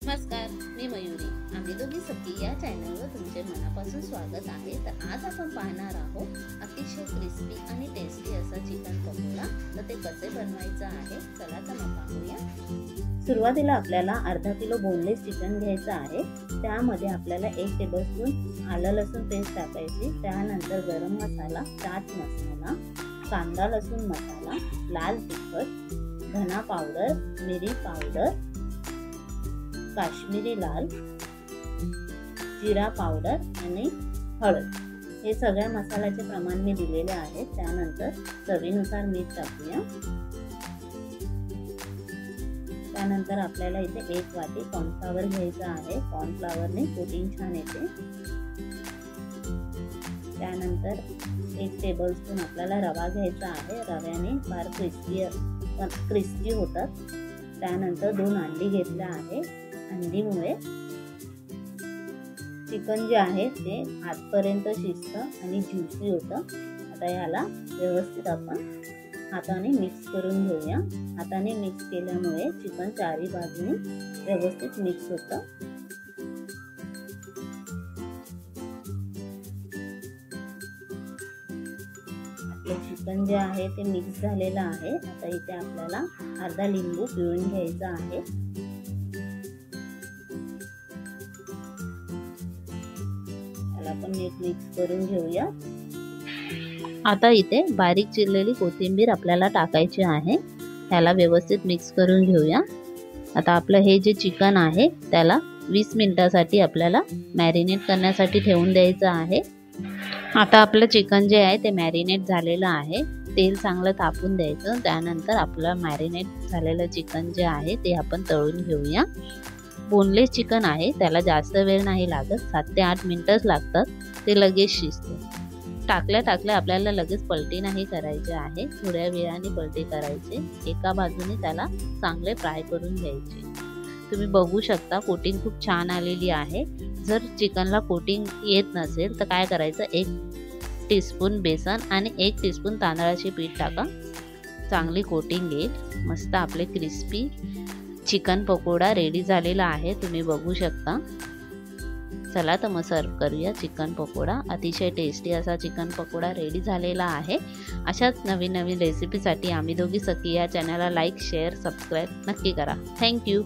नमस्कार, मी मयुरी. आम्ही दोघी सखी या चॅनलवर तुमचे मनापासून स्वागत आहे. तर आज आपण पाहणार आहोत अतिशय क्रिस्पी आणि टेस्टी असा चिकन पकोडा. तर ते कसे बनवायचं आहे, चला तर मग पाहूया. सुरुवातीला आपल्याला अर्धा किलो बोनलेस चिकन घ्यायचं आहे. त्यामध्ये आपल्याला 1 टेबलस्पून आलं लसूण पेस्ट टाकायची. त्यानंतर गरम मसाला, चाट मसाला, कांदा लसूण मसाला, लाल तिखट, धना पावडर, मिरी पावडर, काश्मीरी लाल, जिरा पावडर आणि हळद हे सगळ्या मसाल्याचे प्रमाण मी दिलेले आहे. त्यानंतर चवीनुसार मीठ टाकूया. त्यानंतर आपल्याला इथे 1 वाटी कॉर्नफ्लॉवर घ्यायचा आहे. कॉर्नफ्लॉवरने कोटिंग छान येते. त्यानंतर 1 टेबलस्पून आपल्याला रवा घ्यायचा आहे. रव्याने फार क्रिस्पी होतात. त्यानंतर 2 अंडी घेतल्या आहे. अंडीमुळे चिकन जे आहे ते आतपर्यंत शिजतं आणि ज्युसी होतं. आता याला व्यवस्थित आपण हाताने मिक्स करून घेऊया. हाताने मिक्स केल्यामुळे चिकन चारी बाजूने व्यवस्थित मिक्स होतं. आपलं चिकन जे आहे ते मिक्स झालेलं आहे. आता इथे आपल्याला अर्धा लिंबू पिळून घ्यायचा आहे. आपण नीट मिक्स करून घेऊया. आता इथे बारीक चिरलेली कोथिंबीर आपल्याला टाकायची आहे. त्याला व्यवस्थित मिक्स करून घेऊया. आता आपलं हे जे चिकन आहे त्याला 20 मिनिटासाठी आपल्याला मॅरिनेट करण्यासाठी ठेवून द्यायचं आहे. आता आपलं चिकन जे आहे ते मॅरिनेट झालेलं आहे. तेल चांगलं तापून द्यायचं. त्यानंतर आपलं मॅरिनेट झालेलं चिकन जे आहे ते आपण तळून घेऊया. बोनलेस चिकन आहे, त्याला जास्त वेळ नाही लागत. 7 ते 8 मिनिटच लागतात. ते लगेच शिजते. टाकल्या आपल्याला लगेच पलटी नाही करायची आहे. थोड्या वेळाने पलटी करायची. एका बाजूने त्याला चांगले फ्राय करून घ्यायचे. तुम्ही बघू शकता कोटिंग खूप छान आलेली आहे. जर चिकनला कोटिंग येत नसेल तर काय करायचं, 1 टीस्पून बेसन आणि 1 टीस्पून तांदळाचे पीठ टाका. चांगली कोटिंग येईल. मस्त आपले क्रिस्पी चिकन पकोडा रेडी झालेला आहे. तुम्ही बघू शकता. चला तर मग सर्व करूया चिकन पकोडा. अतिशय टेस्टी असा चिकन पकोडा रेडी झालेला आहे. अशाच नवीन रेसिपीसाठी आम्ही दोघी सखी या चॅनलला लाईक, शेअर, सबस्क्राईब नक्की करा. थँक्यू.